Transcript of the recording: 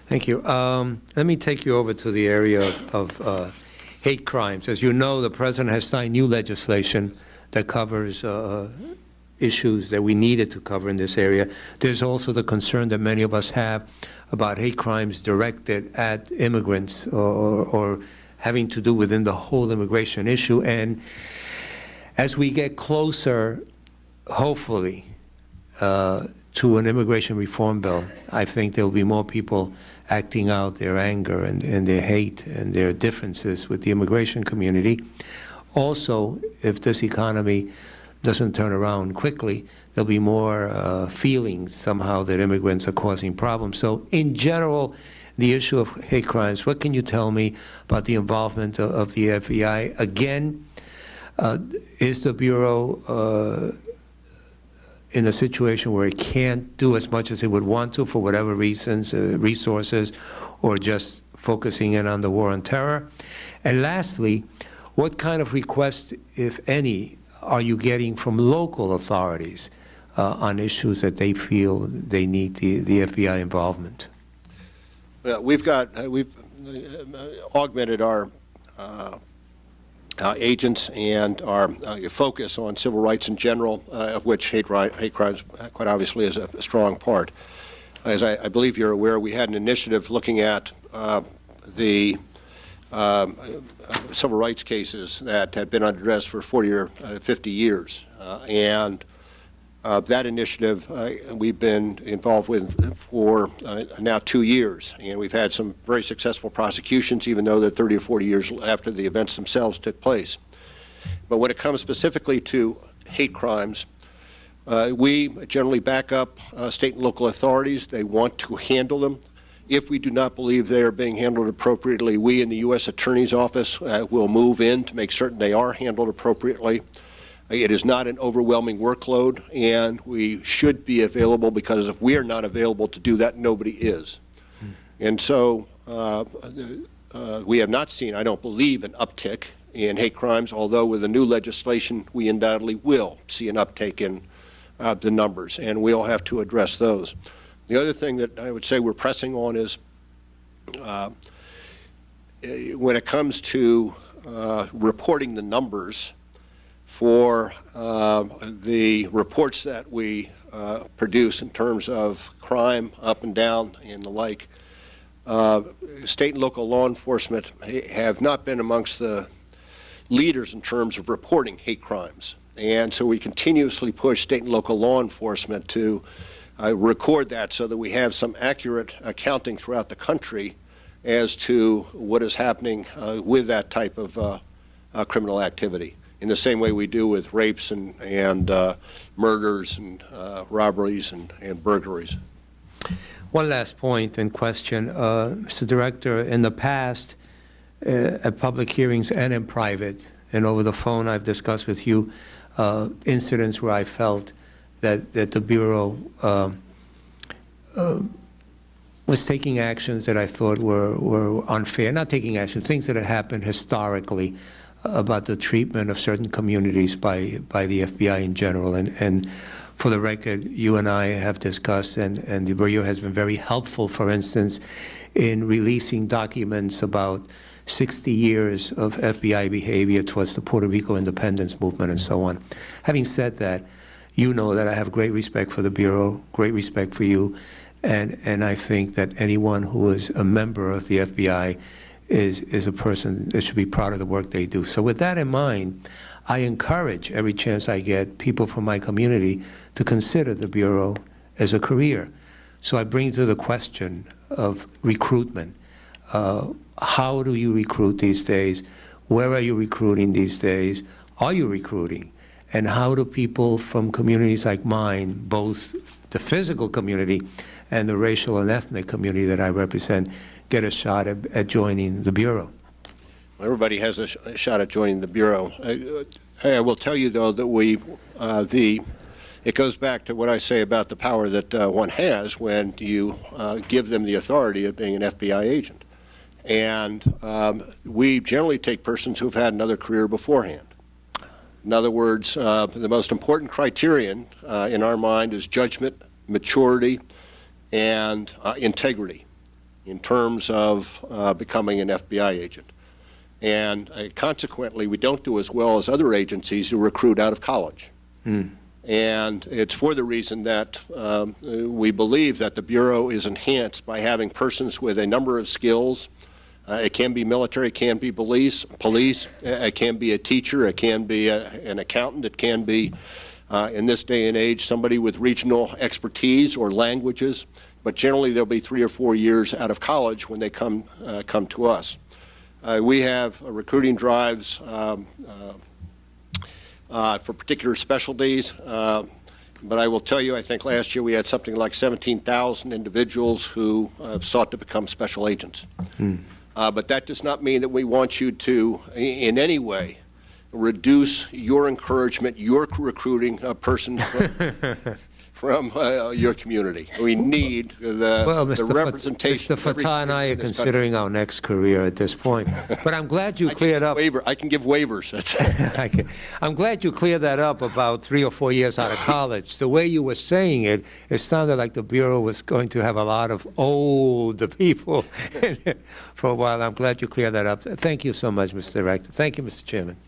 Thank you. Let me take you over to the area of hate crimes. As you know, the President has signed new legislation that covers issues that we needed to cover in this area. There's also the concern that many of us have about hate crimes directed at immigrants or having to do within the whole immigration issue. And as we get closer, hopefully, to an immigration reform bill, I think there will be more people acting out their anger and their hate and their differences with the immigration community. Also, if this economy doesn't turn around quickly, there'll be more feelings somehow that immigrants are causing problems. So in general, the issue of hate crimes, what can you tell me about the involvement of the FBI? Again, is the Bureau in a situation where it can't do as much as it would want to for whatever reasons, resources, or just focusing in on the war on terror? And lastly, what kind of requests, if any, are you getting from local authorities on issues that they feel they need the FBI involvement? Well, we've augmented our agents and our focus on civil rights in general, of which hate crimes quite obviously is a strong part. As I believe you're aware, we had an initiative looking at the civil rights cases that had been unaddressed for 40 or 50 years. And that initiative we've been involved with for now 2 years, and we've had some very successful prosecutions, even though they're 30 or 40 years after the events themselves took place. But when it comes specifically to hate crimes, we generally back up state and local authorities. They want to handle them. If we do not believe they are being handled appropriately, we in the U.S. Attorney's Office will move in to make certain they are handled appropriately. It is not an overwhelming workload, and we should be available, because if we are not available to do that, nobody is. And so we have not seen, I don't believe, an uptick in hate crimes, although with the new legislation we undoubtedly will see an uptick in the numbers, and we'll have to address those. The other thing that I would say we're pressing on is when it comes to reporting the numbers for the reports that we produce in terms of crime up and down and the like, state and local law enforcement have not been amongst the leaders in terms of reporting hate crimes. And so we continuously push state and local law enforcement to record that so that we have some accurate accounting throughout the country as to what is happening with that type of criminal activity, in the same way we do with rapes and murders and robberies and burglaries. One last point and question. Mr. Director, in the past, at public hearings and in private and over the phone, I've discussed with you incidents where I felt that the Bureau was taking actions that I thought were unfair. Not taking action, things that had happened historically about the treatment of certain communities by the FBI in general. And for the record, you and I have discussed, and the Bureau has been very helpful, for instance, in releasing documents about 60 years of FBI behavior towards the Puerto Rico independence movement and so on. Having said that, you know that I have great respect for the Bureau, great respect for you, and I think that anyone who is a member of the FBI is a person that should be proud of the work they do. So with that in mind, I encourage every chance I get people from my community to consider the Bureau as a career. So I bring to the question of recruitment. How do you recruit these days? Where are you recruiting these days? Are you recruiting? And how do people from communities like mine, both the physical community and the racial and ethnic community that I represent, get a shot at joining the Bureau? Everybody has a shot at joining the Bureau. I will tell you, though, that it goes back to what I say about the power that one has when you give them the authority of being an FBI agent. And we generally take persons who've had another career beforehand. In other words, the most important criterion in our mind is judgment, maturity, and integrity. in terms of becoming an FBI agent. And consequently, we don't do as well as other agencies who recruit out of college. And it's for the reason that we believe that the Bureau is enhanced by having persons with a number of skills. It can be military, it can be police, it can be a teacher, it can be an accountant, it can be, in this day and age, somebody with regional expertise or languages, but generally they'll be 3 or 4 years out of college when they come to us. We have recruiting drives for particular specialties, but I will tell you, I think last year we had something like 17,000 individuals who sought to become special agents. But that does not mean that we want you to, in any way, reduce your encouragement, your recruiting persons from your community. We need the representation. Mr. Fatah and I are considering our next career at this point. But I'm glad you cleared up. I can give waivers. I'm glad you cleared that up about 3 or 4 years out of college. The way you were saying it, it sounded like the Bureau was going to have a lot of older people for a while. I'm glad you cleared that up. Thank you so much, Mr. Director. Thank you, Mr. Chairman.